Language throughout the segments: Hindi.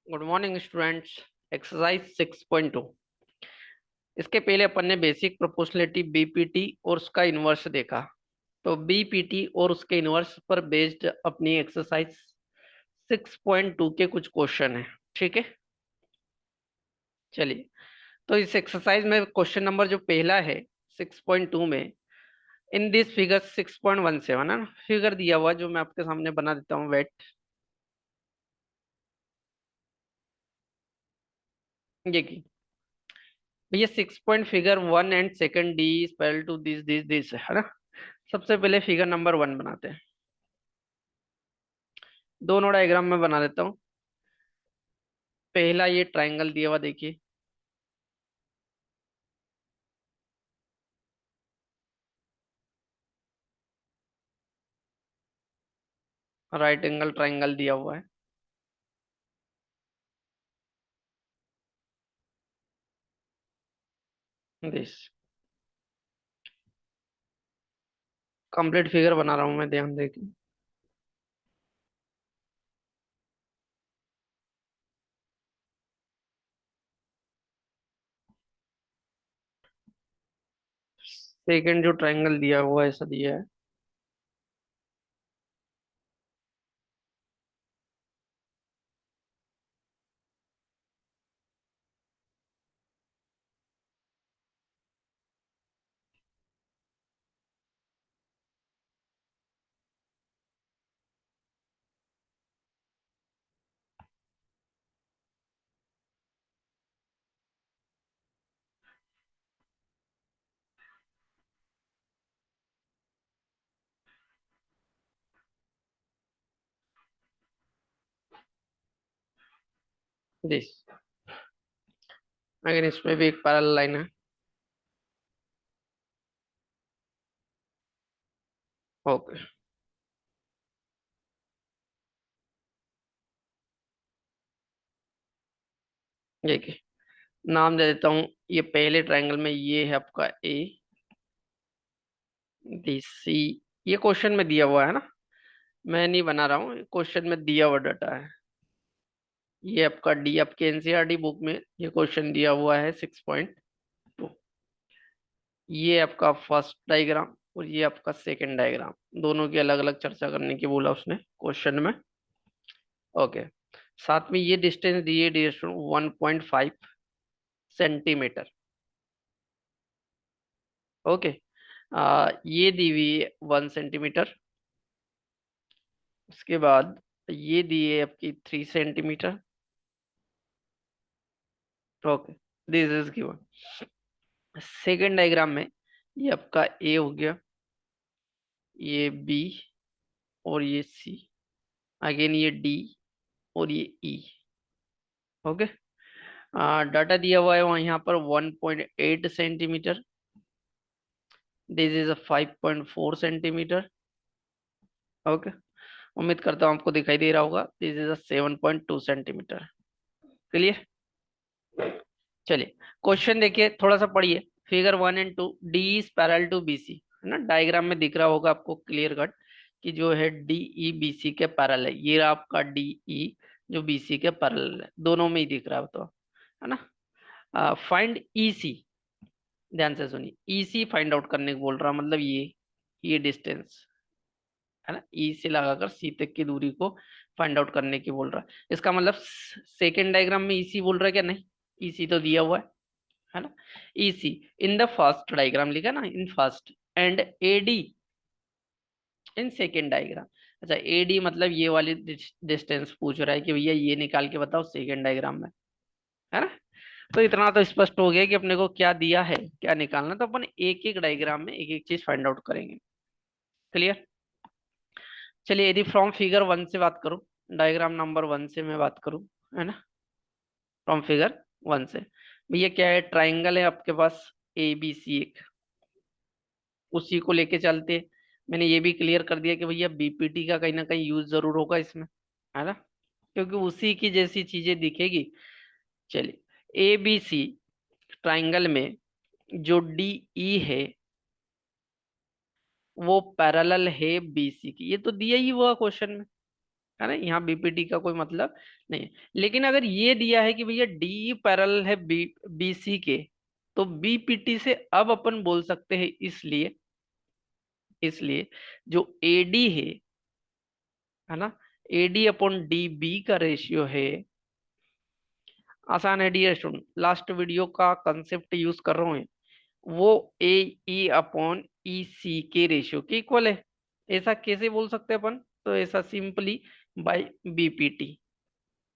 Good morning students. एक्सरसाइज 6.2। इसके पहले अपन ने बेसिक प्रोपोर्शनलिटी बीपीटी और उसका इन्वर्स देखा। तो बीपीटी और उसके इन्वर्स पर बेस्ड अपनी एक्सरसाइज 6.2 के कुछ क्वेश्चन है। ठीक है, चलिए। तो इस एक्सरसाइज में क्वेश्चन नंबर जो पहला है 6.2 में, इन दिस फिगर 6.17 है ना, फिगर दिया हुआ जो मैं आपके सामने बना देता हूँ। वेट, ये की भैया 6 figure 1 and second D is parallel to this है ना। सबसे पहले फिगर नंबर 1 बनाते हैं। दोनों डायग्राम में बना देता हूँ। पहला ये ट्रायंगल दिया हुआ देखिए, राइट एंगल ट्रायंगल दिया हुआ है। दिस कंप्लीट फिगर बना रहा हूँ मैं, ध्यान देखिए। सेकंड जो ट्रायंगल दिया हुआ है ऐसा दिया है। दिस अगर इसमें भी एक पैरेलल लाइन है। ओके, देखिए नाम दे देता हूँ। ये पहले ट्रायंगल में ये है आपका ए, दिस सी। ये क्वेश्चन में दिया हुआ है ना, मैं नहीं बना रहा हूँ, क्वेश्चन में दिया हुआ डाटा है। ये आपका डी, आपके एनसीईआरटी बुक में ये क्वेश्चन दिया हुआ है 6.2। ये आपका फर्स्ट डायग्राम और ये आपका सेकंड डायग्राम, दोनों की अलग अलग चर्चा करने की बोला उसने क्वेश्चन में। ओके, साथ में ये डिस्टेंस दिए, डिस्टेंस 1.5 सेंटीमीटर। ओके, ये दी हुई है 1 सेंटीमीटर। उसके बाद ये दी है आपकी 3 centimetre. Okay, this is given. Second diagram में ये आपका ए हो गया, ये बी और ये सी, अगेन ये डी और ये ई। ओके, डाटा दिया हुआ है वहाँ यहाँ पर 1.8 centimetre. This is a 5.4 centimetre. Okay, उम्मीद करता हूँ आपको दिखाई दे रहा होगा। This is a 7.2 centimetre. Clear. चलिए, क्वेश्चन देखिए, थोड़ा सा पढ़िए। Figure 1 and 2, D is parallel to B C, है ना। डायग्राम में दिख रहा होगा आपको क्लियर कट कि जो है डी ई बी सी के पैरेलल है। ये रहा आपका डी ई जो बी सी के पैरेलल है, दोनों में ही दिख रहा है तो, है ना। फाइंड ई सी, ध्यान से सुनिए। ई सी फाइंड आउट करने को बोल रहा, मतलब ये डिस्टेंस है ना, ई से लगाकर सी तक की दूरी को फाइंड आउट करने की बोल रहा है। इसका मतलब सेकेंड डायग्राम में ई सी बोल रहा है क्या? नहीं, ई सी तो दिया हुआ है ना। ई सी इन द फर्स्ट डायग्राम लिखा ना, in first, and A D in second diagram. अच्छा, ए डी मतलब ये वाली डिस्टेंस पूछ रहा है कि भैया ये निकाल के बताओ सेकेंड डायग्राम में, है ना। तो इतना तो स्पष्ट हो गया कि अपने को क्या दिया है, क्या निकालना। तो अपन एक एक डायग्राम में एक एक चीज फाइंड आउट करेंगे। क्लियर। चलिए, यदि फ्रॉम फिगर 1 से बात करूं, डायग्राम नंबर 1 से मैं बात करूं, है ना, फ्रॉम फिगर 1 से, भैया क्या है, ट्राइंगल है आपके पास ए बी सी एक, उसी को लेके चलते हैं। मैंने ये भी क्लियर कर दिया कि भैया बीपीटी का कहीं ना कहीं यूज जरूर होगा इसमें, है ना, क्योंकि उसी की जैसी चीजें दिखेगी। चलिए, ए बी सी ट्राइंगल में जो डी ई है वो पैरेलल है बीसी की, ये तो दिया ही हुआ क्वेश्चन में, है ना, यहाँ बीपीटी का कोई मतलब नहीं है। लेकिन अगर ये दिया है कि भैया डी पैरेलल है बीसी के, तो बीपीटी से अब अपन बोल सकते हैं, इसलिए इसलिए जो एडी है ना, एडी अपॉन डी बी का रेशियो है, आसान है डियर स्टूडेंट, लास्ट वीडियो का कंसेप्ट यूज कर रहा हूँ, वो ए ई अपॉन ई सी के रेशियो के इक्वल है। ऐसा कैसे बोल सकते हैं अपन? तो ऐसा सिंपली बाय बीपीटी।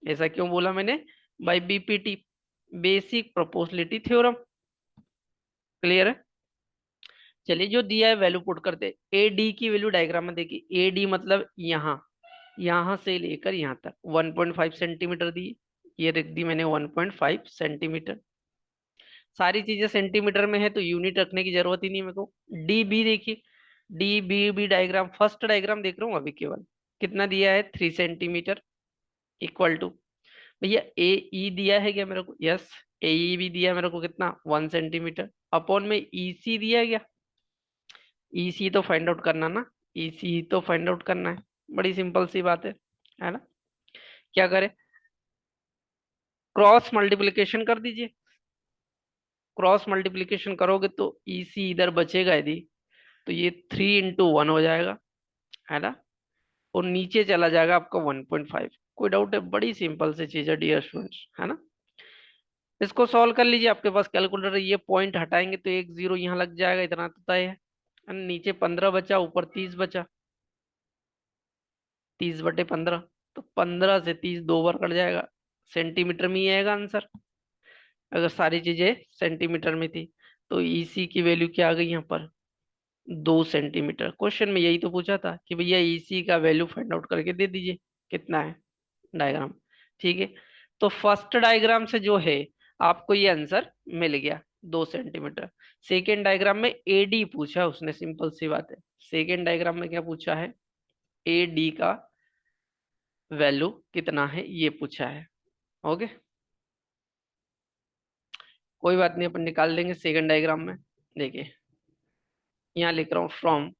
ऐसा क्यों बोला मैंने? By BPT, basic proportionality theorem. Clear है? चलिए, जो दिया है वैल्यू पुट करते हैं। ए डी की वैल्यू डायग्राम में देखिए, ए डी मतलब यहाँ, यहाँ से लेकर यहाँ तक 1.5 सेंटीमीटर दी, ये रख दी मैंने 1.5 सेंटीमीटर। सारी चीजें सेंटीमीटर में है तो यूनिट रखने की जरूरत ही नहीं मेरे को। डी बी देखिए, D B B diagram, first diagram देख रहा हूँ अभी केवल, कितना दिया है 3 सेंटीमीटर, इक्वल टू, भैया ए ई दिया है क्या मेरे को? यस, ए ई भी दिया है मेरे को, कितना 1 सेंटीमीटर, अपॉन में ई सी दिया है क्या? ई सी तो फाइंड आउट करना ना, ई सी तो फाइंड आउट करना है, बड़ी सिंपल सी बात है ना? क्या करें? क्रॉस मल्टीप्लिकेशन कर दीजिए, क्रॉस मल्टीप्लिकेशन करोगे तो ई सी इधर बचेगा यदि, तो ये 3 into 1 हो जाएगा, है ना, और नीचे चला जाएगा आपका 1.5। कोई डाउट है? बड़ी सिंपल सी चीज है डियर स्टूडेंट्स, है ना? इसको सॉल्व कर लीजिए, आपके पास कैलकुलेटर है, ये पॉइंट हटाएंगे तो एक जीरो यहाँ लग जाएगा, इतना तो तय है। And नीचे 15 बचा, ऊपर 30 बचा, 30/15, तो 15 से 30 दो बार कट जाएगा, सेंटीमीटर में ही आएगा आंसर, अगर सारी चीजें सेंटीमीटर में थी। तो ईसी की वैल्यू क्या आ गई यहाँ पर? 2 सेंटीमीटर। क्वेश्चन में यही तो पूछा था कि भैया ईसी का वैल्यू फाइंड आउट करके दे दीजिए, कितना है डायग्राम। ठीक है, तो फर्स्ट डायग्राम से जो है आपको ये आंसर मिल गया, 2 सेंटीमीटर। सेकेंड डायग्राम में एडी पूछा उसने, सिंपल सी बात है। सेकेंड डायग्राम में क्या पूछा है? एडी का वैल्यू कितना है ये पूछा है। ओके, कोई बात नहीं, अपन निकाल देंगे सेकेंड डायग्राम में। देखिए, यहाँ लिख रहा हूँ from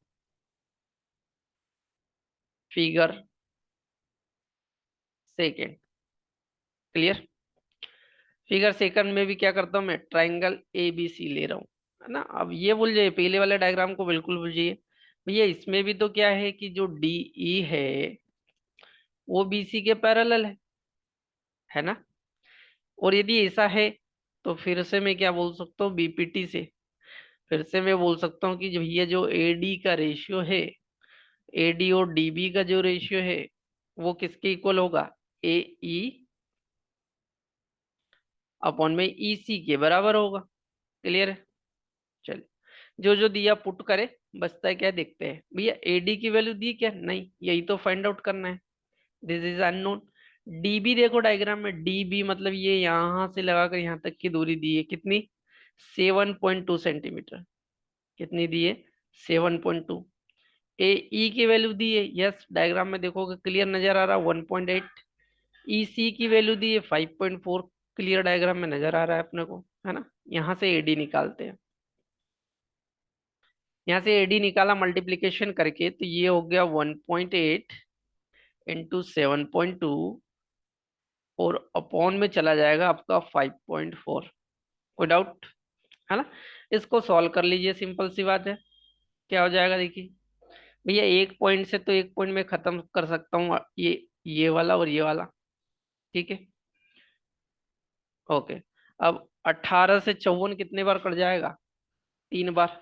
figure second. Clear? Figure second में भी क्या करता हूँ मैं? ट्राइंगल ए बी सी ले रहा हूँ, है ना? अब ये भूल जाइए, पहले वाले डायग्राम को बिल्कुल भूल जाइए। भैया इसमें भी तो क्या है कि जो डी ई है वो बी सी के पैरेलल है ना? और यदि ऐसा है तो फिर से मैं क्या बोल सकता हूँ बीपीटी से? फिर से मैं बोल सकता हूँ कि जो ये जो ए डी का रेशियो है, ए डी और डी बी का जो रेशियो है वो किसके इक्वल होगा? ए ई अपॉन में ई सी के बराबर होगा। क्लियर है? चलिए, जो जो दिया पुट करे, बचता है क्या देखते हैं। भैया एडी की वैल्यू दी क्या? नहीं, यही तो फाइंड आउट करना है, दिस इज अननोन। डीबी देखो डायग्राम में, डीबी मतलब ये यहां से लगाकर यहां तक की दूरी दी है, कितनी? 7.2 सेंटीमीटर। कितनी दी है? 7.2। ए ई की वैल्यू दी है, यस, डायग्राम में देखोगे क्लियर नजर आ रहा है 1.8। ई सी की वैल्यू दी है 5.4, क्लियर डायग्राम में नजर आ रहा है अपने को, है ना? यहाँ से एडी निकालते हैं, यहाँ से एडी निकाला मल्टीप्लीकेशन करके, तो ये हो गया 1.8 इंटू 7.2, और अपॉन में चला जाएगा आपका 5.4। कोई डाउट है ना? इसको सॉल्व कर लीजिए, सिंपल सी बात है। क्या हो जाएगा देखिए, भैया एक पॉइंट से तो एक पॉइंट में खत्म कर सकता हूँ, ये वाला और ये वाला। ठीक है, ओके। अब 18 से 54 कितने बार कट जाएगा? 3 बार।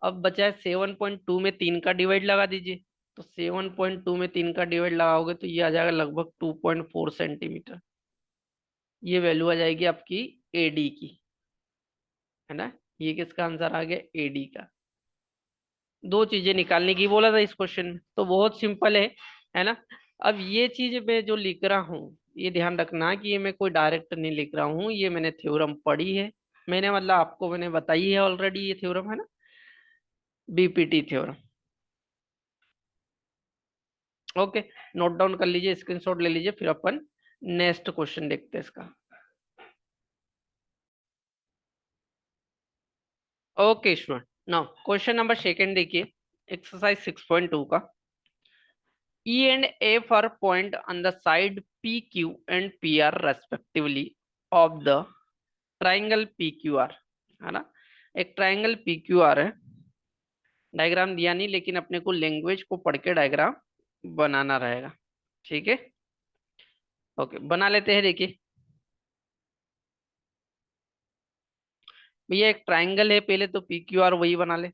अब बचा है 7.2 में 3 का डिवाइड लगा दीजिए, तो 7.2 में 3 का डिवाइड लगाओगे तो ये आ जाएगा लगभग 2.4 सेंटीमीटर। ये वैल्यू आ जाएगी आपकी एडी की, है ना? ये किसका आंसर आ गया? एडी का। दो चीजें निकालने की बोला था इस क्वेश्चन में, तो बहुत सिंपल है ना? अब ये चीज मैं जो लिख रहा हूँ, ये ध्यान रखना कि ये मैं कोई डायरेक्ट नहीं लिख रहा हूँ, ये मैंने थ्योरम पढ़ी है, मैंने मतलब आपको मैंने बताई है ऑलरेडी, ये थ्योरम है ना, BPT theorem. Okay, note down कर लीजिए, स्क्रीनशॉट ले लीजिए, फिर अपन नेक्स्ट क्वेश्चन देखते हैं इसका। Okay student, now question number second देखिए, एक्सरसाइज 6.2 का। E and F are point on the side PQ and PR respectively of the triangle PQR, है ना। एक ट्राइंगल PQR है, डायग्राम दिया नहीं लेकिन अपने को लैंग्वेज को पढ़ के डायग्राम बनाना रहेगा। ठीक है, ओके बना लेते हैं। देखिए भैया एक ट्राइंगल है, पहले तो PQR वही बना ले।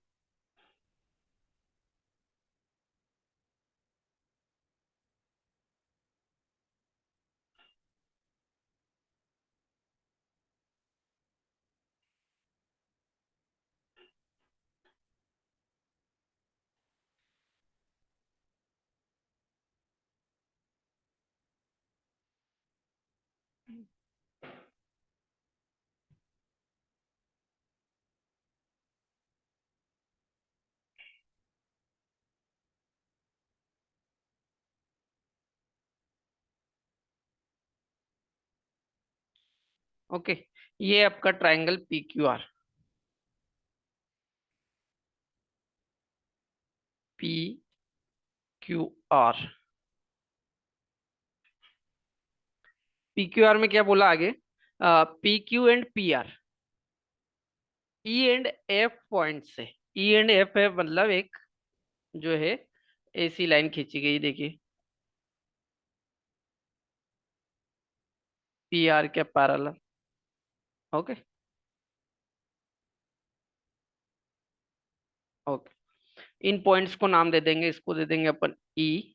ओके, ये आपका ट्राइंगल PQR PQR में क्या बोला आगे, PQ and PR, E and F point से, ई एंड एफ है मतलब एक जो है ऐसी लाइन खींची गई, देखिए PR के पैरेलल। ओके ओके, इन पॉइंट्स को नाम दे देंगे, इसको दे देंगे अपन ई।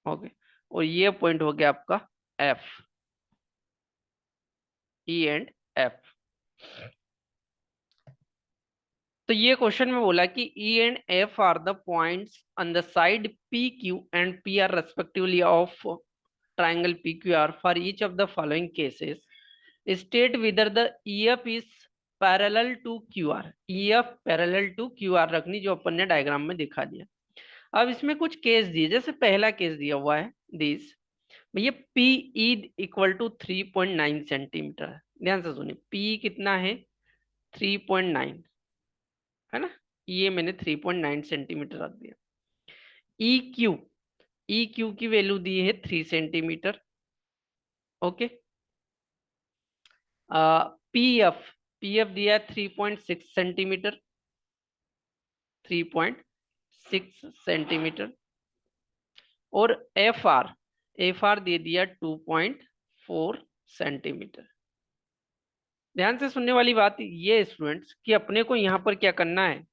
ओके, और ये पॉइंट हो गया आपका एफ, ई एंड एफ। तो ये क्वेश्चन में बोला कि E and F are the points on the side P Q and P R respectively of triangle P Q R for each of the following cases, state whether the EF is parallel to QR। EF parallel to QR रखनी, जो अपन ने डायग्राम में दिखा दिया। अब इसमें कुछ केस दिए, जैसे पहला केस दिया हुआ है दिस, भैया P E equal to 3.9 centimetre है। ध्यान से सुनिए, पी कितना है 3.9, है ना, ये मैंने 3.9 सेंटीमीटर रख दिया। ई क्यू की वैल्यू दी है 3 सेंटीमीटर। ओके, पी एफ दिया है 3.6 सेंटीमीटर, 3.6 सेंटीमीटर। और एफ आर दे दिया 2.4 सेंटीमीटर। ध्यान से सुनने वाली बात ये स्टूडेंट्स कि अपने को यहाँ पर क्या करना है,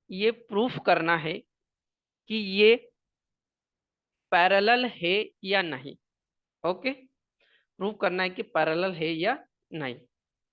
ये प्रूफ करना है कि ये पैरेलल है या नहीं। ओके, प्रूफ करना है कि पैरेलल है या नहीं।